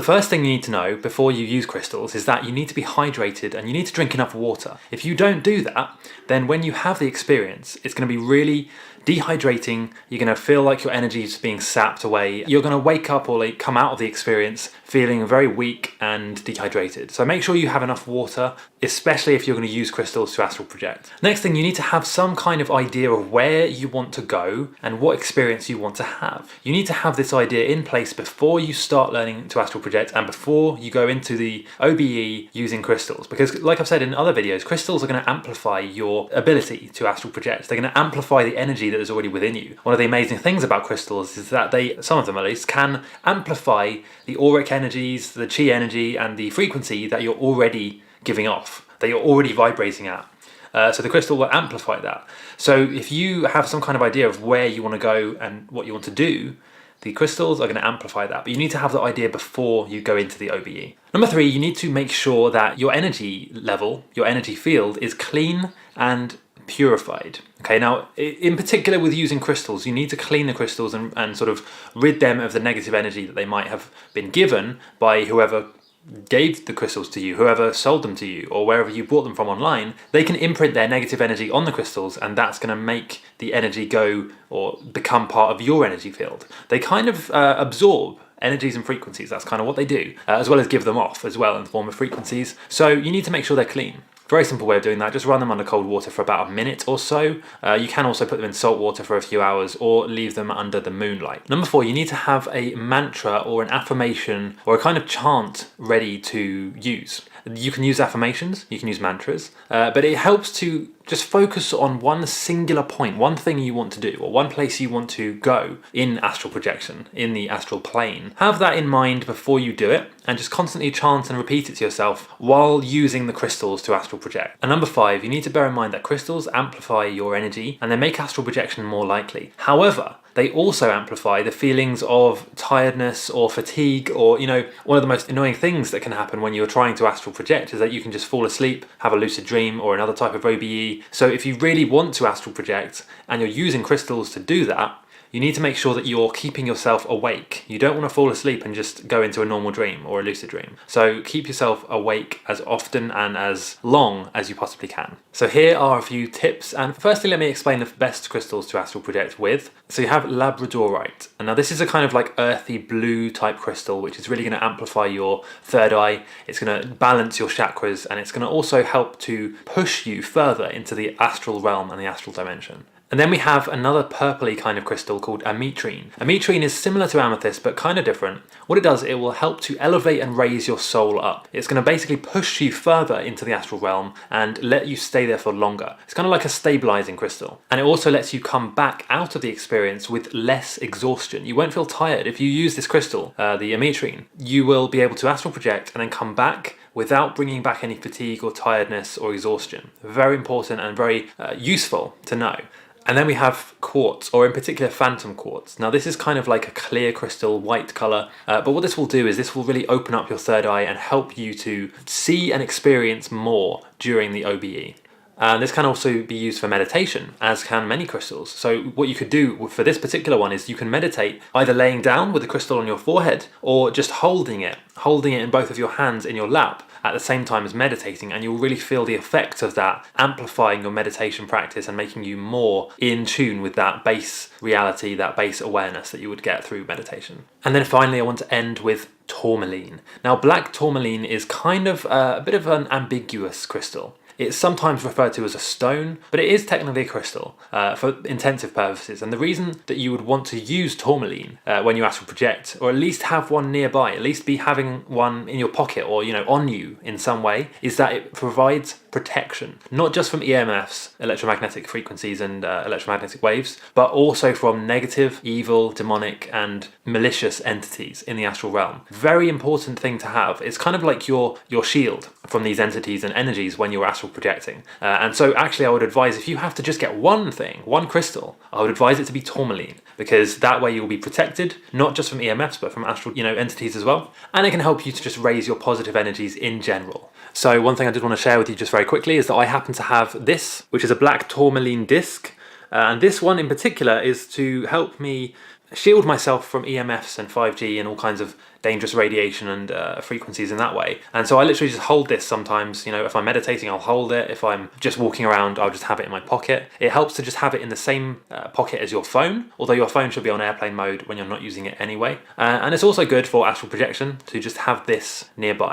The first thing you need to know before you use crystals is that you need to be hydrated and you need to drink enough water. If you don't do that, then when you have the experience, it's going to be really dehydrating. You're going to feel like your energy is being sapped away. You're going to wake up or like come out of the experience feeling very weak and dehydrated. So make sure you have enough water, especially if you're going to use crystals to astral project. Next thing, you need to have some kind of idea of where you want to go and what experience you want to have. You need to have this idea in place before you start learning to astral project and before you go into the OBE using crystals. Because like I've said in other videos, crystals are going to amplify your ability to astral project. They're going to amplify the energy that is already within you. One of the amazing things about crystals is that they, some of them at least, can amplify the auric energies, the chi energy, and the frequency that you're already giving off, that you're already vibrating at. So the crystal will amplify that. So if you have some kind of idea of where you want to go and what you want to do, the crystals are going to amplify that. But you need to have the idea before you go into the OBE. Number 3, you need to make sure that your energy level, your energy field, is clean and purified. Okay, now in particular with using crystals, you need to clean the crystals and sort of rid them of the negative energy that they might have been given by whoever gave the crystals to you, whoever sold them to you, or wherever you bought them from online. They can imprint their negative energy on the crystals, and that's going to make the energy go or become part of your energy field. They kind of absorb energies and frequencies. That's kind of what they do, as well as give them off as well in the form of frequencies. So you need to make sure they're clean. Very simple way of doing that, just run them under cold water for about a minute or so. You can also put them in salt water for a few hours or leave them under the moonlight. Number 4, you need to have a mantra or an affirmation or a kind of chant ready to use. You can use affirmations, you can use mantras, but it helps to just focus on one singular point, one thing you want to do, or one place you want to go in astral projection, in the astral plane. Have that in mind before you do it, and just constantly chant and repeat it to yourself while using the crystals to astral project. And number 5, you need to bear in mind that crystals amplify your energy and they make astral projection more likely. However, they also amplify the feelings of tiredness or fatigue, or, you know, one of the most annoying things that can happen when you're trying to astral project is that you can just fall asleep, have a lucid dream or another type of OBE. So if you really want to astral project and you're using crystals to do that, you need to make sure that you're keeping yourself awake. You don't want to fall asleep and just go into a normal dream or a lucid dream. So keep yourself awake as often and as long as you possibly can. So here are a few tips, and firstly let me explain the best crystals to astral project with. So you have labradorite, and now this is a kind of like earthy blue type crystal which is really going to amplify your third eye. It's going to balance your chakras, and it's going to also help to push you further into the astral realm and the astral dimension. And then we have another purpley kind of crystal called ametrine. Ametrine is similar to amethyst but kind of different. What it does, it will help to elevate and raise your soul up. It's going to basically push you further into the astral realm and let you stay there for longer. It's kind of like a stabilizing crystal. And it also lets you come back out of the experience with less exhaustion. You won't feel tired. If you use this crystal, the ametrine, you will be able to astral project and then come back without bringing back any fatigue or tiredness or exhaustion. Very important and very useful to know. And then we have quartz, or in particular phantom quartz. Now this is kind of like a clear crystal, white colour, but what this will do is this will really open up your third eye and help you to see and experience more during the OBE. And this can also be used for meditation, as can many crystals. So what you could do for this particular one is you can meditate either laying down with the crystal on your forehead or just holding it in both of your hands in your lap at the same time as meditating, and you'll really feel the effect of that amplifying your meditation practice and making you more in tune with that base reality, that base awareness that you would get through meditation. And then finally I want to end with tourmaline. Now black tourmaline is kind of a bit of an ambiguous crystal. It's sometimes referred to as a stone, but it is technically a crystal for intensive purposes. And the reason that you would want to use tourmaline when you astral project, or at least have one nearby, at least be having one in your pocket or, you know, on you in some way, is that it provides protection, not just from EMFs, electromagnetic frequencies and electromagnetic waves, but also from negative, evil, demonic and malicious entities in the astral realm. Very important thing to have. It's kind of like your shield from these entities and energies when you're astral projecting. And so actually I would advise, if you have to just get one thing, one crystal, I would advise it to be tourmaline, because that way you'll be protected, not just from EMFs, but from astral, entities as well. And it can help you to just raise your positive energies in general. So one thing I did want to share with you just very quickly is that I happen to have this, which is a black tourmaline disc. And this one in particular is to help me shield myself from EMFs and 5G and all kinds of dangerous radiation and frequencies in that way. And so I literally just hold this sometimes, you know, if I'm meditating, I'll hold it. If I'm just walking around, I'll just have it in my pocket. It helps to just have it in the same pocket as your phone, although your phone should be on airplane mode when you're not using it anyway. And it's also good for astral projection to just have this nearby.